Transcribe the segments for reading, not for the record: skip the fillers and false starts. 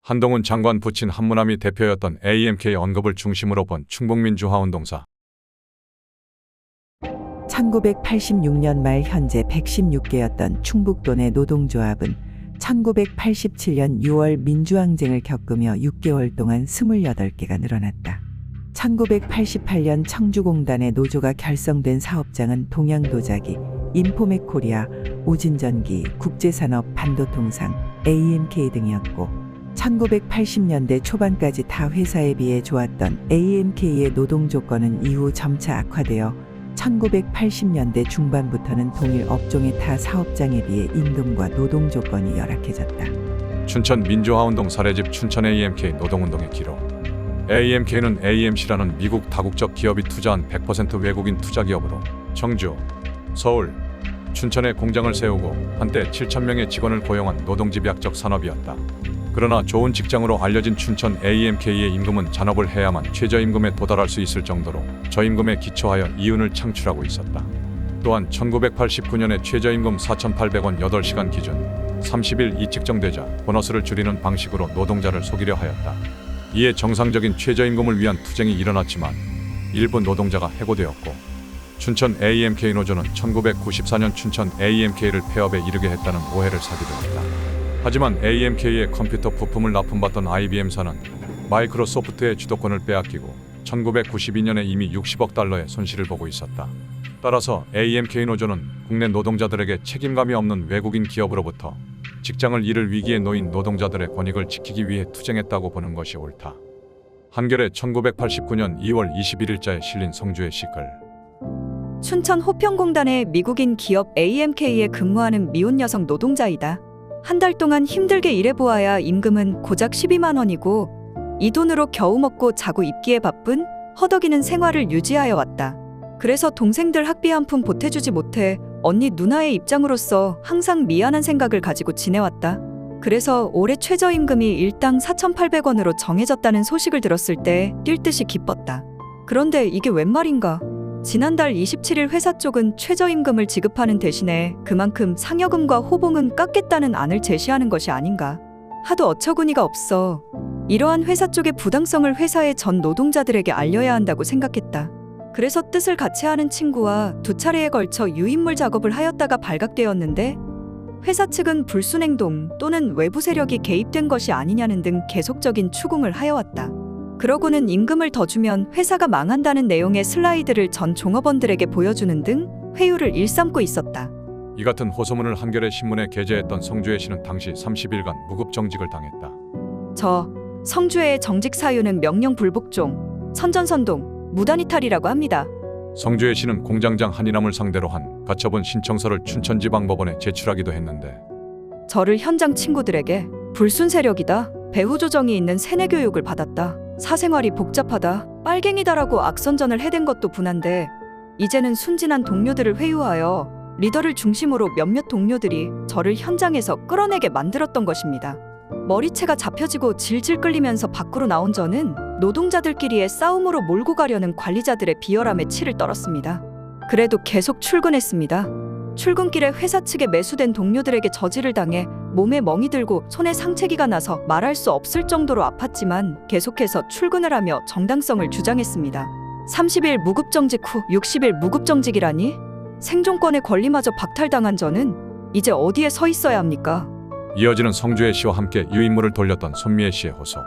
한동훈 장관 부친 한무남이 대표였던 AMK 언급을 중심으로 본 충북민주화운동사. 1986년 말 현재 116개였던 충북도 내 노동조합은 1987년 6월 민주항쟁을 겪으며 6개월 동안 28개가 늘어났다. 1988년 청주공단의 노조가 결성된 사업장은 동양도자기, 인포맥코리아, 우진전기, 국제산업, 반도통상, AMK 등이었고 1980년대 초반까지 타 회사에 비해 좋았던 AMK의 노동 조건은 이후 점차 악화되어 1980년대 중반부터는 동일 업종의 타 사업장에 비해 임금과 노동 조건이 열악해졌다. 춘천 민주화운동 사례집 춘천 AMK 노동운동의 기록. AMK는 AMC라는 미국 다국적 기업이 투자한 100% 외국인 투자기업으로 청주, 서울, 춘천에 공장을 세우고 한때 7,000명의 직원을 고용한 노동집약적 산업이었다. 그러나 좋은 직장으로 알려진 춘천 AMK의 임금은 잔업을 해야만 최저임금에 도달할 수 있을 정도로 저임금에 기초하여 이윤을 창출하고 있었다. 또한 1989년에 최저임금 4,800원 8시간 기준 30일 측정되자 보너스를 줄이는 방식으로 노동자를 속이려 하였다. 이에 정상적인 최저임금을 위한 투쟁이 일어났지만 일부 노동자가 해고되었고 춘천 AMK 노조는 1994년 춘천 AMK를 폐업에 이르게 했다는 오해를 사기도 했다. 하지만 AMK의 컴퓨터 부품을 납품받던 IBM사는 마이크로소프트의 주도권을 빼앗기고 1992년에 이미 60억 달러의 손실을 보고 있었다. 따라서 AMK 노조는 국내 노동자들에게 책임감이 없는 외국인 기업으로부터 직장을 잃을 위기에 놓인 노동자들의 권익을 지키기 위해 투쟁했다고 보는 것이 옳다. 한겨레 1989년 2월 21일자에 실린 성주의 시글. 춘천 호평공단의 미국인 기업 AMK에 근무하는 미혼 여성 노동자이다. 한 달 동안 힘들게 일해보아야 임금은 고작 12만 원이고 이 돈으로 겨우 먹고 자고 입기에 바쁜 허덕이는 생활을 유지하여 왔다. 그래서 동생들 학비 한 푼 보태주지 못해 언니 누나의 입장으로서 항상 미안한 생각을 가지고 지내왔다. 그래서 올해 최저임금이 일당 4,800원으로 정해졌다는 소식을 들었을 때 뛸 듯이 기뻤다. 그런데 이게 웬 말인가? 지난달 27일 회사 쪽은 최저임금을 지급하는 대신에 그만큼 상여금과 호봉은 깎겠다는 안을 제시하는 것이 아닌가. 하도 어처구니가 없어. 이러한 회사 쪽의 부당성을 회사의 전 노동자들에게 알려야 한다고 생각했다. 그래서 뜻을 같이 하는 친구와 2차례에 걸쳐 유인물 작업을 하였다가 발각되었는데 회사 측은 불순행동 또는 외부 세력이 개입된 것이 아니냐는 등 계속적인 추궁을 하여왔다. 그러고는 임금을 더 주면 회사가 망한다는 내용의 슬라이드를 전 종업원들에게 보여주는 등 회유를 일삼고 있었다. 이 같은 호소문을 한겨레 신문에 게재했던 성주혜 씨는 당시 30일간 무급정직을 당했다. 성주혜의 정직 사유는 명령 불복종, 선전선동, 무단이탈이라고 합니다. 성주혜 씨는 공장장 한이남을 상대로 한 가처분 신청서를 춘천지방법원에 제출하기도 했는데 저를 현장 친구들에게 불순 세력이다, 배후 조정이 있는 세뇌 교육을 받았다, 사생활이 복잡하다, 빨갱이다라고 악선전을 해댄 것도 분한데 이제는 순진한 동료들을 회유하여 리더를 중심으로 몇몇 동료들이 저를 현장에서 끌어내게 만들었던 것입니다. 머리채가 잡혀지고 질질 끌리면서 밖으로 나온 저는 노동자들끼리의 싸움으로 몰고 가려는 관리자들의 비열함에 치를 떨었습니다. 그래도 계속 출근했습니다. 출근길에 회사 측에 매수된 동료들에게 저지를 당해 몸에 멍이 들고 손에 상체기가 나서 말할 수 없을 정도로 아팠지만 계속해서 출근을 하며 정당성을 주장했습니다. 30일 무급정직 후 60일 무급정직이라니? 생존권의 권리마저 박탈당한 저는 이제 어디에 서 있어야 합니까? 이어지는 성주혜 씨와 함께 유인물을 돌렸던 손미애 씨의 호소.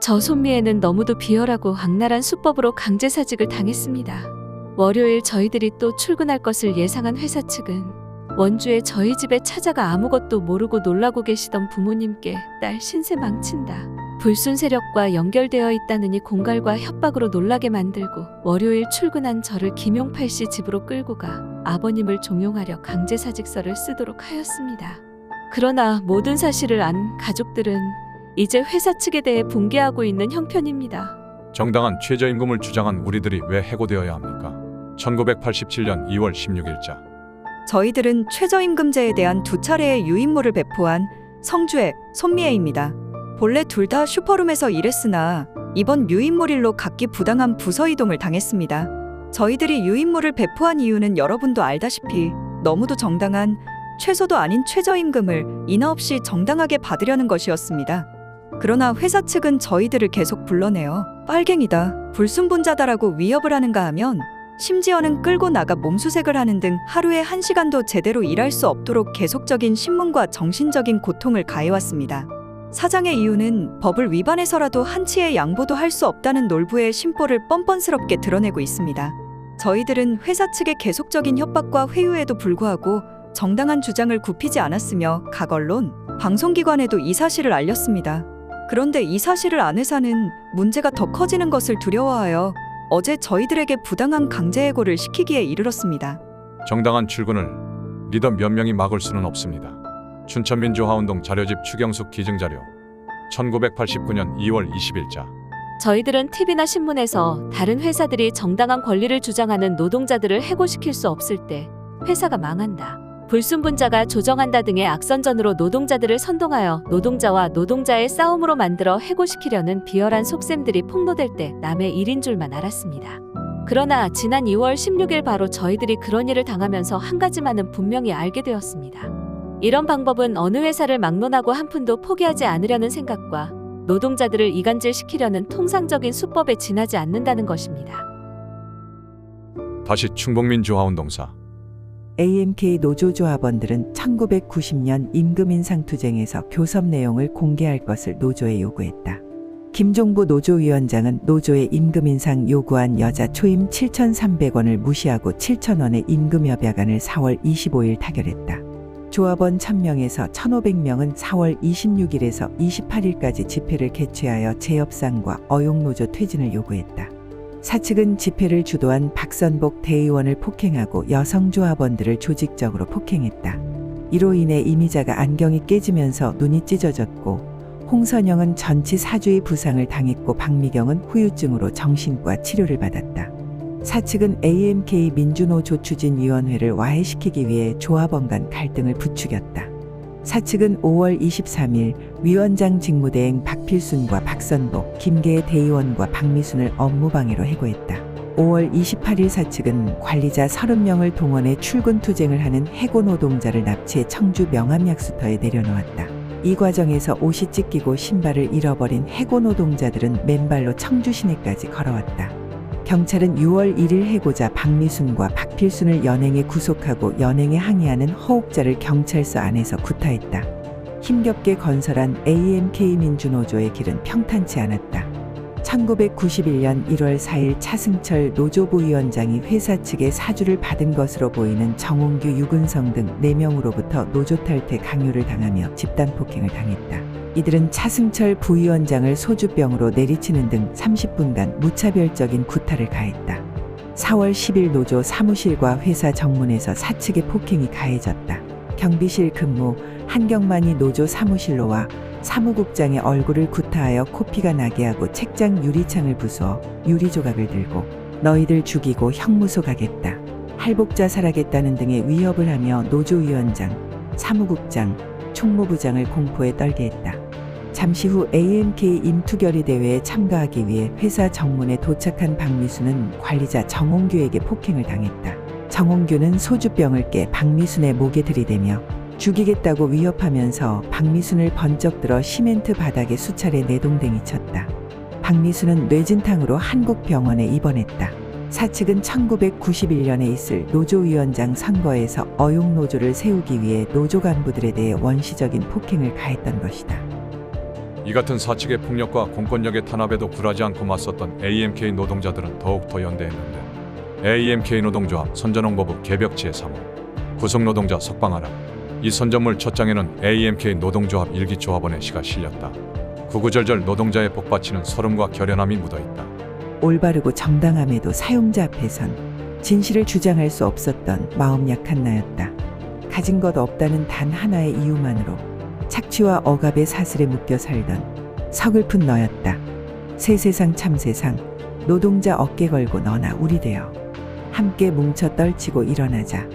저 손미애는 너무도 비열하고 악랄한 수법으로 강제사직을 당했습니다. 월요일 저희들이 또 출근할 것을 예상한 회사 측은 원주에 저희 집에 찾아가 아무것도 모르고 놀라고 계시던 부모님께 딸 신세 망친다, 불순 세력과 연결되어 있다느니 공갈과 협박으로 놀라게 만들고 월요일 출근한 저를 김용팔 씨 집으로 끌고 가 아버님을 종용하려 강제사직서를 쓰도록 하였습니다. 그러나 모든 사실을 안 가족들은 이제 회사 측에 대해 분개하고 있는 형편입니다. 정당한 최저임금을 주장한 우리들이 왜 해고되어야 합니까? 1987년 2월 16일자. 저희들은 최저임금제에 대한 2차례의 유인물을 배포한 성주혜, 손미애입니다. 본래 둘 다 슈퍼룸에서 일했으나 이번 유인물일로 각기 부당한 부서 이동을 당했습니다. 저희들이 유인물을 배포한 이유는 여러분도 알다시피 너무도 정당한 최소도 아닌 최저임금을 인하 없이 정당하게 받으려는 것이었습니다. 그러나 회사 측은 저희들을 계속 불러내어 빨갱이다, 불순분자다라고 위협을 하는가 하면 심지어는 끌고 나가 몸수색을 하는 등 하루에 1시간도 제대로 일할 수 없도록 계속적인 신문과 정신적인 고통을 가해왔습니다. 사장의 이유는 법을 위반해서라도 한치의 양보도 할 수 없다는 놀부의 심보를 뻔뻔스럽게 드러내고 있습니다. 저희들은 회사 측의 계속적인 협박과 회유에도 불구하고 정당한 주장을 굽히지 않았으며 각 언론, 방송기관에도 이 사실을 알렸습니다. 그런데 이 사실을 안 회사는 문제가 더 커지는 것을 두려워하여 어제 저희들에게 부당한 강제해고를 시키기에 이르렀습니다. 정당한 출근을 리더 몇 명이 막을 수는 없습니다. 춘천민주화운동 자료집 추경숙 기증자료 1989년 2월 20일자. 저희들은 TV나 신문에서 다른 회사들이 정당한 권리를 주장하는 노동자들을 해고시킬 수 없을 때 회사가 망한다, 불순분자가 조정한다 등의 악선전으로 노동자들을 선동하여 노동자와 노동자의 싸움으로 만들어 해고시키려는 비열한 속셈들이 폭로될 때 남의 일인 줄만 알았습니다. 그러나 지난 2월 16일 바로 저희들이 그런 일을 당하면서 한 가지만은 분명히 알게 되었습니다. 이런 방법은 어느 회사를 막론하고 한 푼도 포기하지 않으려는 생각과 노동자들을 이간질시키려는 통상적인 수법에 지나지 않는다는 것입니다. 다시 충북민주화운동사. AMK 노조조합원들은 1990년 임금인상투쟁에서 교섭 내용을 공개할 것을 노조에 요구했다. 김종부 노조위원장은 노조의 임금인상 요구한 여자 초임 7,300원을 무시하고 7,000원의 임금협약안을 4월 25일 타결했다. 조합원 1,000명에서 1,500명은 4월 26일에서 28일까지 집회를 개최하여 재협상과 어용노조 퇴진을 요구했다. 사측은 집회를 주도한 박선복 대의원을 폭행하고 여성조합원들을 조직적으로 폭행했다. 이로 인해 이미자가 안경이 깨지면서 눈이 찢어졌고 홍선영은 전치 4주의 부상을 당했고 박미경은 후유증으로 정신과 치료를 받았다. 사측은 AMK 민주노조추진위원회를 와해시키기 위해 조합원 간 갈등을 부추겼다. 사측은 5월 23일 위원장 직무대행 박필순과 박선복, 김계의 대의원과 박미순을 업무방해로 해고했다. 5월 28일 사측은 관리자 30명을 동원해 출근 투쟁을 하는 해고 노동자를 납치해 청주 명암약수터에 내려놓았다. 이 과정에서 옷이 찢기고 신발을 잃어버린 해고 노동자들은 맨발로 청주 시내까지 걸어왔다. 경찰은 6월 1일 해고자 박미순과 박필순을 연행해 구속하고 연행에 항의하는 허옥자를 경찰서 안에서 구타했다. 힘겹게 건설한 AMK 민주노조의 길은 평탄치 않았다. 1991년 1월 4일 차승철 노조부위원장이 회사 측의 사주를 받은 것으로 보이는 정홍규, 유근성 등 4명으로부터 노조 탈퇴 강요를 당하며 집단 폭행을 당했다. 이들은 차승철 부위원장을 소주병으로 내리치는 등 30분간 무차별적인 구타를 가했다. 4월 10일 노조 사무실과 회사 정문에서 사측의 폭행이 가해졌다. 경비실 근무 한경만이 노조 사무실로 와 사무국장의 얼굴을 구타하여 코피가 나게 하고 책장 유리창을 부수어 유리조각을 들고 너희들 죽이고 형무소 가겠다, 할복 자살하겠다는 등의 위협을 하며 노조위원장, 사무국장, 총무부장을 공포에 떨게 했다. 잠시 후 AMK 임투결의 대회에 참가하기 위해 회사 정문에 도착한 박미순은 관리자 정홍규에게 폭행을 당했다. 정홍규는 소주병을 깨 박미순의 목에 들이대며 죽이겠다고 위협하면서 박미순을 번쩍 들어 시멘트 바닥에 수차례 내동댕이 쳤다. 박미순은 뇌진탕으로 한국병원에 입원했다. 사측은 1991년에 있을 노조위원장 선거에서 어용노조를 세우기 위해 노조 간부들에 대해 원시적인 폭행을 가했던 것이다. 이 같은 사측의 폭력과 공권력의 탄압에도 굴하지 않고 맞섰던 AMK 노동자들은 더욱더 연대했는데 AMK 노동조합 선전홍보부 개벽지의 사무 구속노동자 석방하라. 이 선전물 첫 장에는 AMK 노동조합 일기조합원의 시가 실렸다. 구구절절 노동자의 복받치는 서름과 결연함이 묻어있다. 올바르고 정당함에도 사용자 앞에선 진실을 주장할 수 없었던 마음 약한 나였다. 가진 것 없다는 단 하나의 이유만으로 착취와 억압의 사슬에 묶여 살던 서글픈 너였다. 새 세상 참 세상, 노동자 어깨 걸고 너나 우리 되어 함께 뭉쳐 떨치고 일어나자.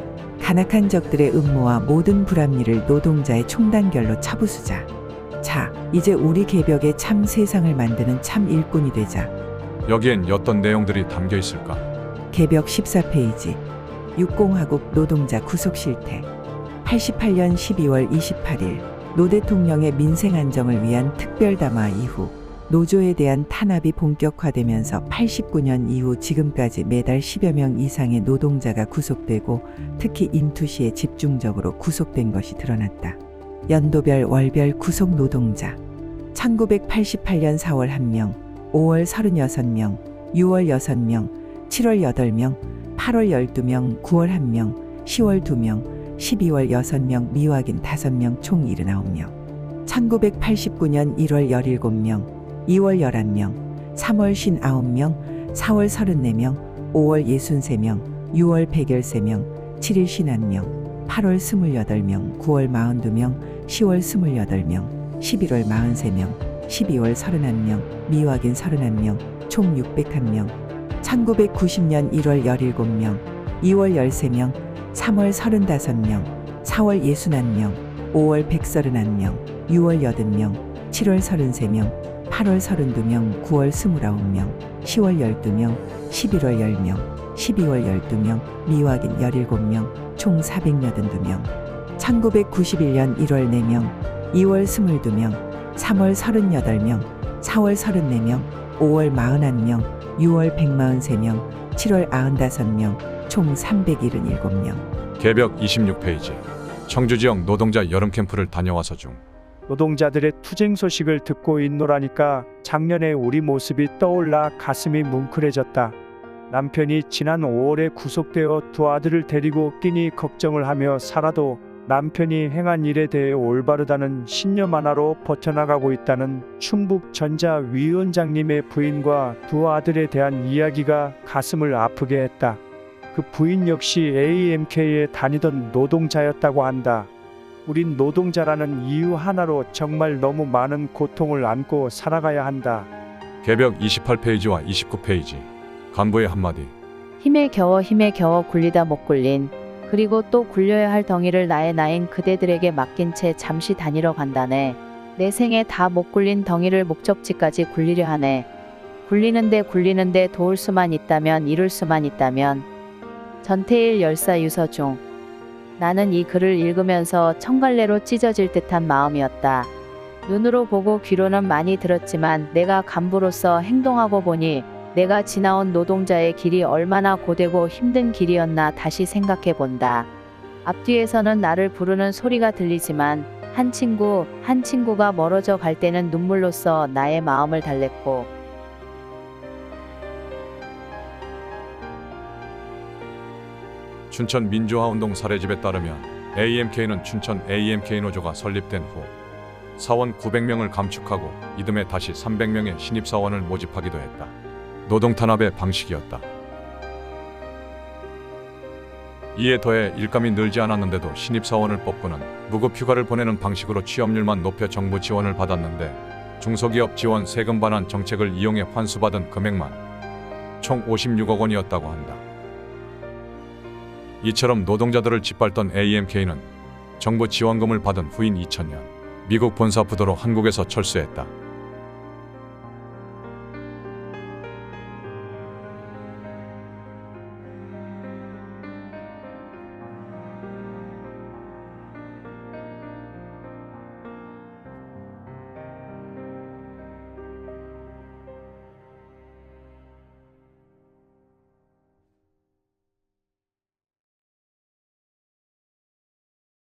간악한 적들의 음모와 모든 불합리를 노동자의 총단결로 쳐부수자. 자, 이제 우리 개벽의 참 세상을 만드는 참 일꾼이 되자. 여기엔 어떤 내용들이 담겨 있을까? 개벽 14페이지. 육공화국 노동자 구속 실태. 88년 12월 28일 노 대통령의 민생 안정을 위한 특별 담화 이후 노조에 대한 탄압이 본격화되면서 89년 이후 지금까지 매달 10여 명 이상의 노동자가 구속되고 특히 인투시에 집중적으로 구속된 것이 드러났다. 연도별 월별 구속 노동자 1988년 4월 1명, 5월 36명, 6월 6명, 7월 8명, 8월 12명, 9월 1명, 10월 2명, 12월 6명, 미확인 5명 총 79명. 1989년 1월 17명, 2월 11명, 3월 59명, 4월 34명, 5월 63명, 6월 113명, 7일 51명, 8월 28명, 9월 42명, 10월 28명, 11월 43명, 12월 31명, 미확인 31명, 총 601명. 1990년 1월 17명, 2월 13명, 3월 35명, 4월 61명, 5월 131명, 6월 80명, 7월 33명, 8월 32명, 9월 29명, 10월 12명, 11월 10명, 12월 12명, 미확인 17명, 총 482명. 1991년 1월 4명, 2월 22명, 3월 38명, 4월 34명, 5월 41명, 6월 143명, 7월 95명, 총 377명. 개벽 26페이지. 청주 지역 노동자 여름 캠프를 다녀와서 중. 노동자들의 투쟁 소식을 듣고 있노라니까 작년에 우리 모습이 떠올라 가슴이 뭉클해졌다. 남편이 지난 5월에 구속되어 두 아들을 데리고 끼니 걱정을 하며 살아도 남편이 행한 일에 대해 올바르다는 신념 하나로 버텨나가고 있다는 충북전자위원장님의 부인과 두 아들에 대한 이야기가 가슴을 아프게 했다. 그 부인 역시 AMK에 다니던 노동자였다고 한다. 우린 노동자라는 이유 하나로 정말 너무 많은 고통을 안고 살아가야 한다. 개벽 28페이지와 29페이지. 간부의 한마디. 힘에 겨워 굴리다 못 굴린, 그리고 또 굴려야 할 덩이를 나의 나인 그대들에게 맡긴 채 잠시 다니러 간다네. 내 생에 다 못 굴린 덩이를 목적지까지 굴리려 하네. 굴리는데 도울 수만 있다면, 이룰 수만 있다면. 전태일 열사 유서중. 나는 이 글을 읽으면서 청갈래로 찢어질 듯한 마음이었다. 눈으로 보고 귀로는 많이 들었지만 내가 간부로서 행동하고 보니 내가 지나온 노동자의 길이 얼마나 고되고 힘든 길이었나 다시 생각해 본다. 앞뒤에서는 나를 부르는 소리가 들리지만 한 친구가 멀어져 갈 때는 눈물로써 나의 마음을 달랬고, 춘천 민주화운동 사례집에 따르면 AMK는 춘천 AMK 노조가 설립된 후 사원 900명을 감축하고 이듬해 다시 300명의 신입사원을 모집하기도 했다. 노동탄압의 방식이었다. 이에 더해 일감이 늘지 않았는데도 신입사원을 뽑고는 무급휴가를 보내는 방식으로 취업률만 높여 정부 지원을 받았는데 중소기업 지원 세금 반환 정책을 이용해 환수받은 금액만 총 56억 원이었다고 한다. 이처럼 노동자들을 짓밟던 AMK는 정부 지원금을 받은 후인 2000년 미국 본사 부도로 한국에서 철수했다.